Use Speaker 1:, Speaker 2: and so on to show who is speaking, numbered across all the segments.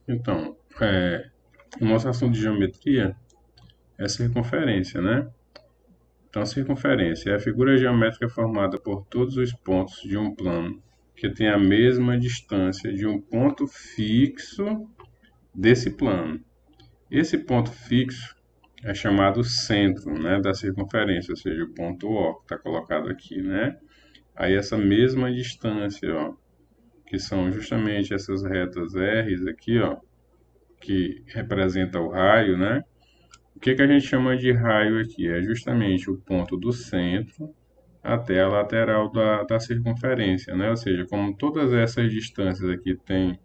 Speaker 1: Então, o nosso assunto de geometria é circunferência, né? Então, circunferência é a figura geométrica formada por todos os pontos de um plano que tem a mesma distância de um ponto fixo desse plano. Esse ponto fixo é chamado centro, né, da circunferência, ou seja, o ponto O que está colocado aqui, né? Aí essa mesma distância, ó, que são justamente essas retas R aqui, ó, que representa o raio, né? O que a gente chama de raio aqui? É justamente o ponto do centro até a lateral da circunferência, né? Ou seja, como todas essas distâncias aqui têm,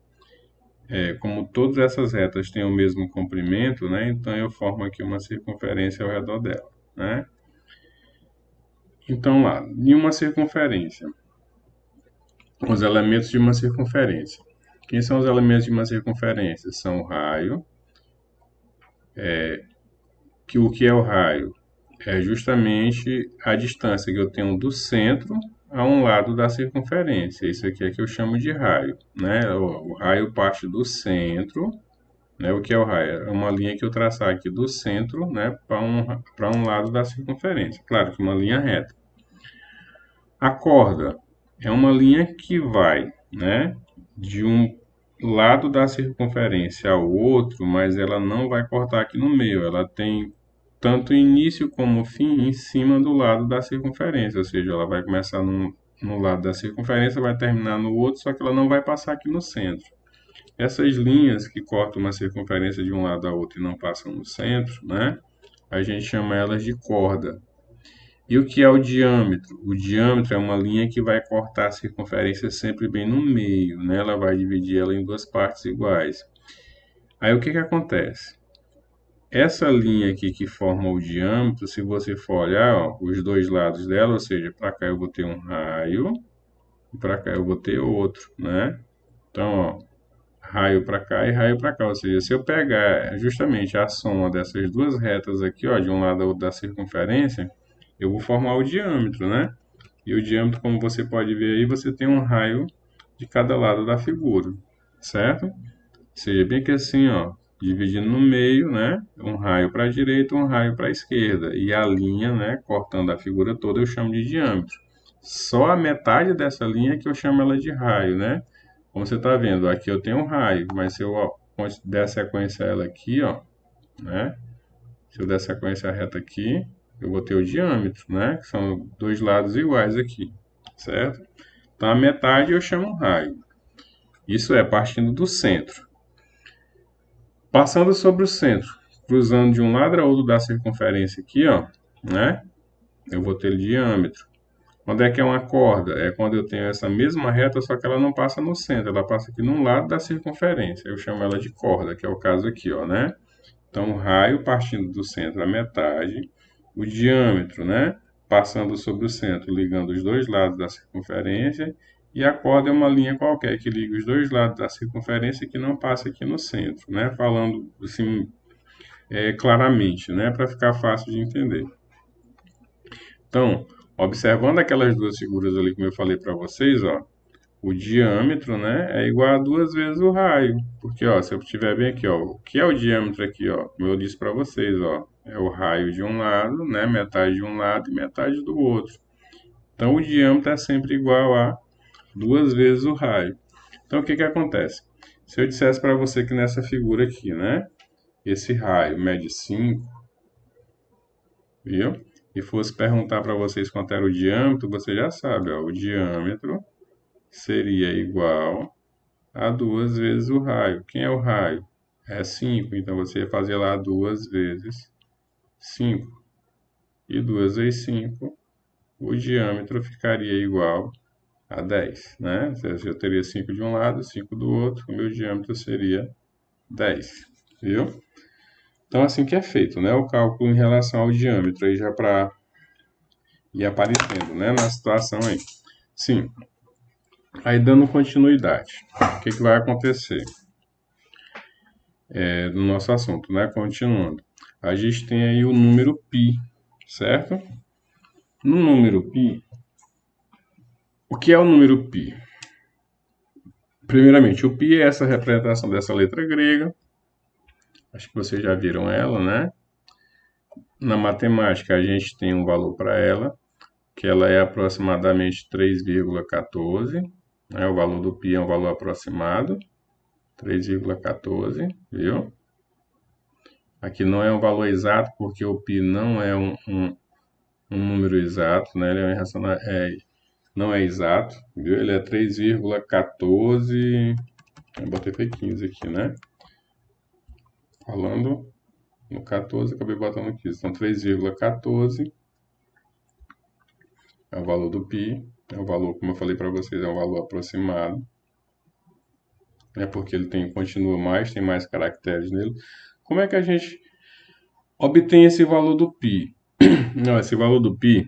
Speaker 1: como todas essas retas têm o mesmo comprimento, né? Então eu formo aqui uma circunferência ao redor dela, né? Então lá, em uma circunferência, os elementos de uma circunferência. Quem são os elementos de uma circunferência? São o raio, que o que é o raio? É justamente a distância que eu tenho do centro a um lado da circunferência. Isso aqui é que eu chamo de raio, né? O raio parte do centro, né? O que é o raio? É uma linha que eu traçar aqui do centro, né, para um lado da circunferência. Claro que uma linha reta. A corda é uma linha que vai, né, de um lado da circunferência ao outro, mas ela não vai cortar aqui no meio. Ela tem tanto início como fim em cima do lado da circunferência, ou seja, ela vai começar no lado da circunferência, vai terminar no outro, só que ela não vai passar aqui no centro. Essas linhas que cortam uma circunferência de um lado a outro e não passam no centro, né? A gente chama elas de corda. E o que é o diâmetro? O diâmetro é uma linha que vai cortar a circunferência sempre bem no meio, né? Ela vai dividir ela em duas partes iguais. Aí o que acontece? Essa linha aqui que forma o diâmetro, se você for olhar, ó, os dois lados dela, ou seja, para cá eu vou ter um raio e para cá eu vou ter outro, né? Então, ó, raio para cá e raio para cá, ou seja, se eu pegar justamente a soma dessas duas retas aqui, ó, de um lado ao outro da circunferência, eu vou formar o diâmetro, né? E o diâmetro, como você pode ver aí, você tem um raio de cada lado da figura, certo? Seja bem que assim, ó, dividindo no meio, né? Um raio para a direita, um raio para a esquerda. E a linha, né, cortando a figura toda, eu chamo de diâmetro. Só a metade dessa linha que eu chamo ela de raio, né? Como você está vendo, aqui eu tenho um raio, mas se eu ó, der sequência a ela aqui, ó, né? Se eu der sequência a reta aqui, eu vou ter o diâmetro, né? Que são dois lados iguais aqui, certo? Então a metade eu chamo raio. Isso é partindo do centro. Passando sobre o centro, cruzando de um lado a outro da circunferência aqui, ó, né? Eu vou ter diâmetro. Quando é que é uma corda? É quando eu tenho essa mesma reta, só que ela não passa no centro, ela passa aqui num lado da circunferência. Eu chamo ela de corda, que é o caso aqui, ó, né? Então, o raio partindo do centro a metade, o diâmetro, né? Passando sobre o centro, ligando os dois lados da circunferência, e a corda é uma linha qualquer que liga os dois lados da circunferência que não passa aqui no centro, né? Falando assim, claramente, né? Para ficar fácil de entender. Então, observando aquelas duas figuras ali como eu falei para vocês, ó, o diâmetro, né, é igual a duas vezes o raio. Porque, ó, se eu estiver bem aqui, ó, o que é o diâmetro aqui, ó, como eu disse para vocês, ó, é o raio de um lado, né, metade de um lado e metade do outro. Então, o diâmetro é sempre igual a duas vezes o raio. Então, o que acontece? Se eu dissesse para você que nessa figura aqui, né, esse raio mede 5, viu? E fosse perguntar para vocês quanto era o diâmetro, você já sabe, ó, o diâmetro seria igual a duas vezes o raio. Quem é o raio? É 5, então você ia fazer lá duas vezes 5. E 2 vezes 5, o diâmetro ficaria igual a 10, né? Ou seja, eu teria 5 de um lado, 5 do outro, o meu diâmetro seria 10, viu? Então, assim que é feito, né? O cálculo em relação ao diâmetro, aí já para ir aparecendo, né? Na situação aí. Sim, aí dando continuidade, o que vai acontecer? Do nosso assunto, né? Continuando. A gente tem aí o número π, certo? No número π, o que é o número π? Primeiramente, o π é essa representação dessa letra grega. Acho que vocês já viram ela, né? Na matemática, a gente tem um valor para ela, que ela é aproximadamente 3,14. Né? O valor do π é um valor aproximado, 3,14, viu? Aqui não é um valor exato, porque o π não é um número exato, né? Ele é não é exato, viu? Ele é 3,14. Eu botei foi 15 aqui, né? Falando no 14, acabei botando 15. Então, 3,14 é o valor do π. É o valor, como eu falei para vocês, é um valor aproximado. É porque ele tem mais caracteres nele. Como é que a gente obtém esse valor do π? Não, esse valor do π,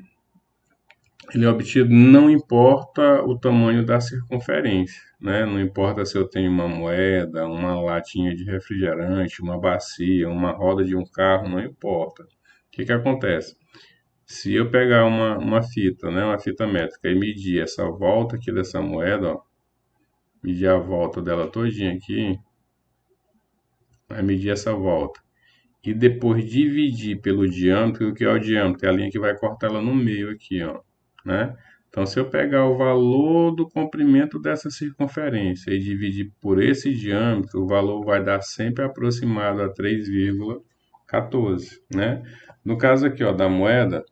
Speaker 1: ele é obtido não importa o tamanho da circunferência, né? Não importa se eu tenho uma moeda, uma latinha de refrigerante, uma bacia, uma roda de um carro, não importa. O que acontece? Se eu pegar uma fita, né, uma fita métrica e medir essa volta aqui dessa moeda, ó, medir a volta dela todinha aqui, vai medir essa volta. E depois dividir pelo diâmetro, o que é o diâmetro? É a linha que vai cortar ela no meio aqui, ó, né? Então, se eu pegar o valor do comprimento dessa circunferência e dividir por esse diâmetro, o valor vai dar sempre aproximado a 3,14, né? No caso aqui, ó, da moeda,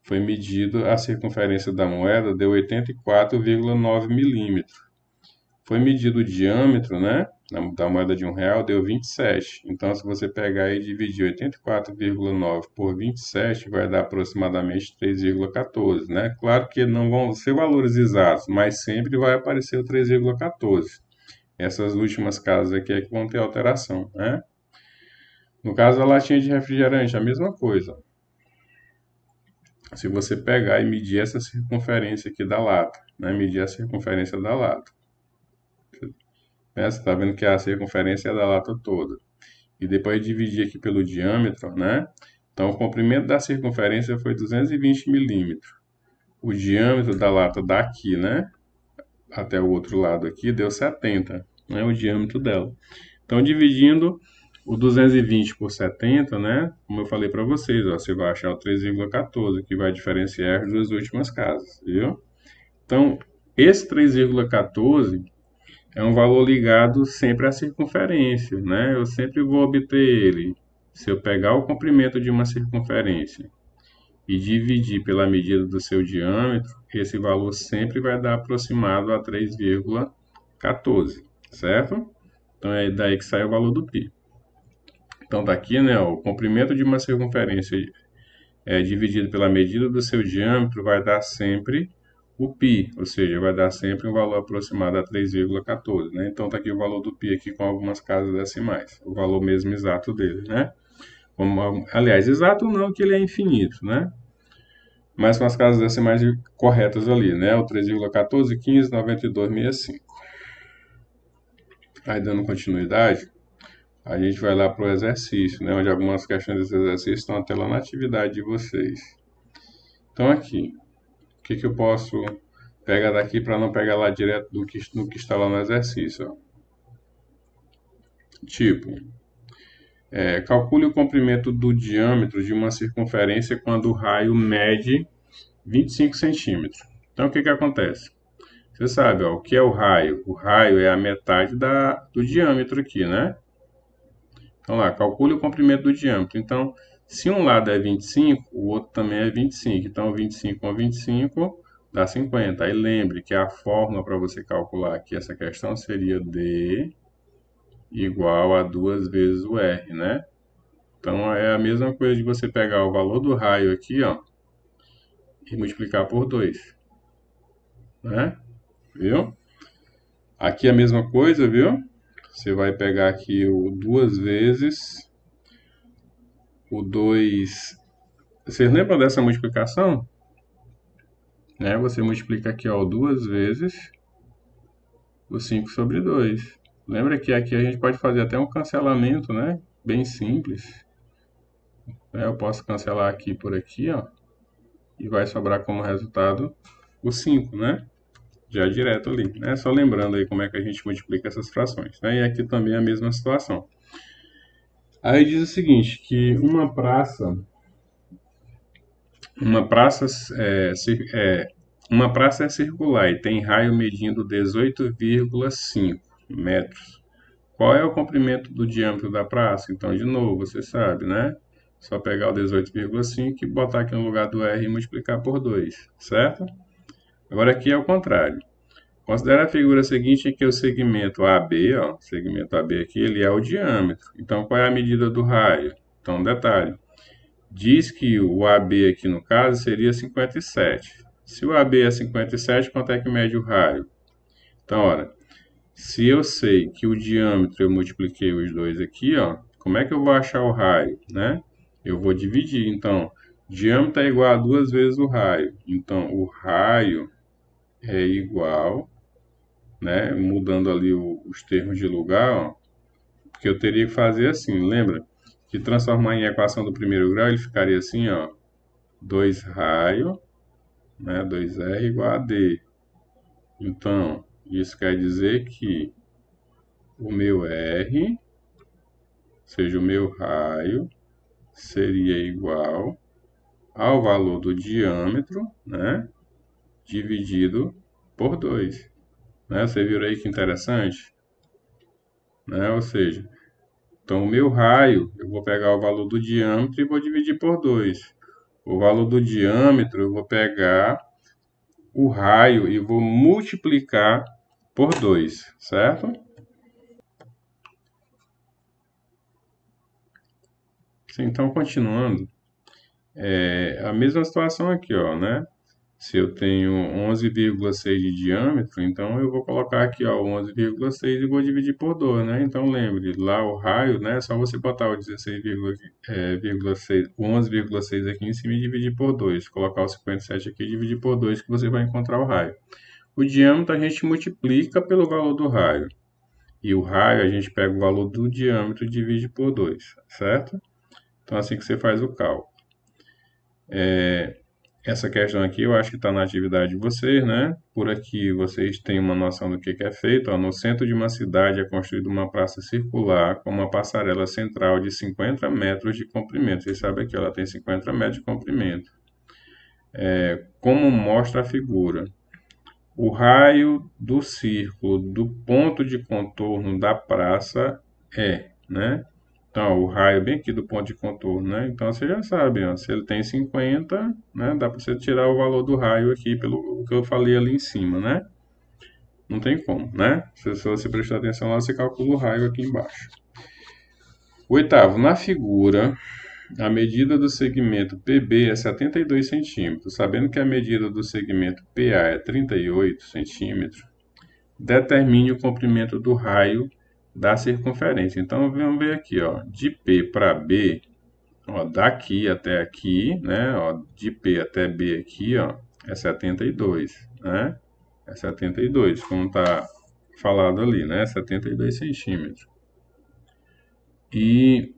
Speaker 1: foi medido a circunferência da moeda, deu 84,9 milímetros. Foi medido o diâmetro, né, da moeda de R$ 1, deu 27. Então, se você pegar e dividir 84,9 por 27, vai dar aproximadamente 3,14, né? Claro que não vão ser valores exatos, mas sempre vai aparecer o 3,14. Essas últimas casas aqui é que vão ter alteração, né? No caso da latinha de refrigerante, a mesma coisa. Se você pegar e medir essa circunferência aqui da lata, né? Medir a circunferência da lata. Né? Você está vendo que a circunferência é da lata toda. E depois dividir aqui pelo diâmetro, né? Então, o comprimento da circunferência foi 220 milímetros. O diâmetro da lata daqui, né? Até o outro lado aqui, deu 70, né? O diâmetro dela. Então, dividindo o 220 por 70, né? Como eu falei para vocês, ó, você vai achar o 3,14, que vai diferenciar as duas últimas casas, viu? Então, esse 3,14 é um valor ligado sempre à circunferência, né? Eu sempre vou obter ele. Se eu pegar o comprimento de uma circunferência e dividir pela medida do seu diâmetro, esse valor sempre vai dar aproximado a 3,14, certo? Então é daí que sai o valor do π. Então tá aqui, né? O comprimento de uma circunferência dividido pela medida do seu diâmetro vai dar sempre o π, ou seja, vai dar sempre um valor aproximado a 3,14, né? Então tá aqui o valor do π aqui com algumas casas decimais, o valor mesmo exato dele, né? Aliás, exato não, que ele é infinito, né? Mas com as casas decimais corretas ali, né? O 3,14, 15, 92, 65. Aí dando continuidade, a gente vai lá para o exercício, né? Onde algumas questões desse exercício estão até lá na atividade de vocês. Então aqui, o que eu posso pegar daqui para não pegar lá direto do que está lá no exercício? Ó. Tipo, calcule o comprimento do diâmetro de uma circunferência quando o raio mede 25 centímetros. Então, o que acontece? Você sabe, ó, o que é o raio? O raio é a metade do diâmetro aqui, né? Então, lá, calcule o comprimento do diâmetro. Então, se um lado é 25, o outro também é 25. Então, 25 com 25 dá 50. Aí, lembre que a fórmula para você calcular aqui essa questão seria D igual a 2 vezes o R, né? Então, é a mesma coisa de você pegar o valor do raio aqui, ó, e multiplicar por 2, né? Viu? Aqui é a mesma coisa, viu? Você vai pegar aqui o 2 vezes o 2. Vocês lembram dessa multiplicação? Né? Você multiplica aqui, ó, 2 vezes o 5 sobre 2. Lembra que aqui a gente pode fazer até um cancelamento, né? Bem simples. Eu posso cancelar aqui por aqui, ó. E vai sobrar como resultado o 5, né? já direto ali, né? Só lembrando aí como é que a gente multiplica essas frações, né? E aqui também é a mesma situação. Aí diz o seguinte, que uma praça é circular e tem raio medindo 18,5 metros. Qual é o comprimento do diâmetro da praça? Então, de novo, você sabe, né? Só pegar o 18,5 e botar aqui no lugar do R e multiplicar por 2, certo? Agora aqui é o contrário. Considere a figura seguinte em que o segmento AB, ó, segmento AB aqui, ele é o diâmetro. Então, qual é a medida do raio? Então, detalhe. Diz que o AB aqui no caso seria 57. Se o AB é 57, quanto é que mede o raio? Então, olha, se eu sei que o diâmetro eu multipliquei os dois aqui, ó, como é que eu vou achar o raio, né? Eu vou dividir. Então, diâmetro é igual a 2 vezes o raio. Então, o raio é igual, né? Mudando ali os termos de lugar, ó, porque eu teria que fazer assim, lembra? Que transformar em equação do primeiro grau, ele ficaria assim, ó, 2 raio, né? 2R igual a D. Então, isso quer dizer que o meu R, ou seja, o meu raio, seria igual ao valor do diâmetro, né? Dividido por 2. Né? Você viu aí que interessante? Né? Ou seja, então o meu raio, eu vou pegar o valor do diâmetro e vou dividir por 2. O valor do diâmetro, eu vou pegar o raio e vou multiplicar por 2, certo? Então, continuando, é a mesma situação aqui, ó, né? Se eu tenho 11,6 de diâmetro, então eu vou colocar aqui, ó, 11,6 e vou dividir por 2, né? Então, lembre, lá o raio, né? É só você botar o 16,6, o 11,6 aqui em cima e dividir por 2. Colocar o 57 aqui e dividir por 2 que você vai encontrar o raio. O diâmetro a gente multiplica pelo valor do raio. E o raio a gente pega o valor do diâmetro e divide por 2, certo? Então, assim que você faz o cálculo. Essa questão aqui eu acho que está na atividade de vocês, né? Por aqui vocês têm uma noção do que é feito. Ó, no centro de uma cidade é construída uma praça circular com uma passarela central de 50 metros de comprimento. Vocês sabem que ela tem 50 metros de comprimento. Como mostra a figura, o raio do círculo do ponto de contorno da praça é, né? Então, o raio bem aqui do ponto de contorno, né? Então, você já sabe, ó, se ele tem 50, né? Dá para você tirar o valor do raio aqui pelo que eu falei ali em cima, né? Não tem como, né? Se você prestar atenção lá, você calcula o raio aqui embaixo. Oitavo, na figura, a medida do segmento PB é 72 centímetros. Sabendo que a medida do segmento PA é 38 centímetros, determine o comprimento do raio da circunferência. Então, vamos ver aqui, ó, de P para B, ó, daqui até aqui, né, ó, de P até B aqui, ó, é 72, né? É 72, como está falado ali, né? 72 centímetros. E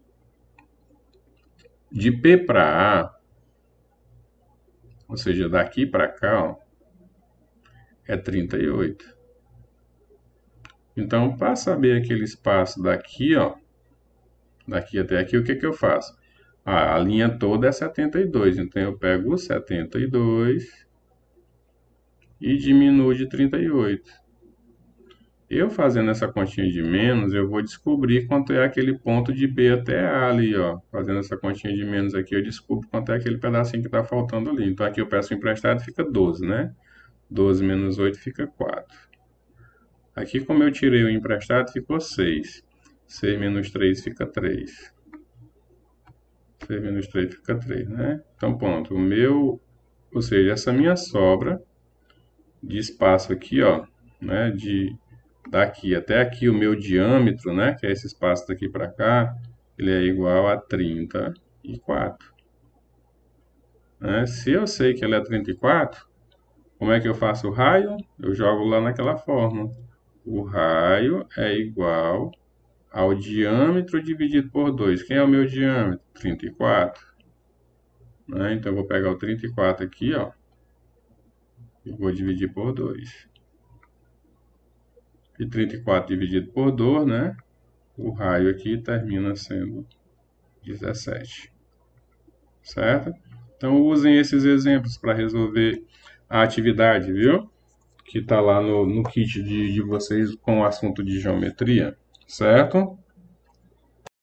Speaker 1: de P para A, ou seja, daqui para cá, ó, é 38. Então, para saber aquele espaço daqui, ó, daqui até aqui, o que que eu faço? A linha toda é 72, então eu pego o 72 e diminuo de 38. Eu fazendo essa continha de menos, eu vou descobrir quanto é aquele ponto de B até A ali, ó. Fazendo essa continha de menos aqui, eu descubro quanto é aquele pedacinho que está faltando ali. Então aqui eu peço emprestado, fica 12, né? 12 menos 8 fica 4. Aqui, como eu tirei o emprestado, ficou 6. 6 menos 3 fica 3. 6 menos 3 fica 3, né? Então, pronto. Ou seja, essa minha sobra de espaço aqui, ó, né? Daqui até aqui, o meu diâmetro, né? Que é esse espaço daqui para cá, ele é igual a 34. Né? Se eu sei que ele é 34, como é que eu faço o raio? Eu jogo lá naquela forma. O raio é igual ao diâmetro dividido por 2. Quem é o meu diâmetro? 34. Né? Então, eu vou pegar o 34 aqui, ó, e vou dividir por 2. E 34 dividido por 2, né? O raio aqui termina sendo 17. Certo? Então, usem esses exemplos para resolver a atividade, viu? Que está lá no kit de vocês com o assunto de geometria. Certo?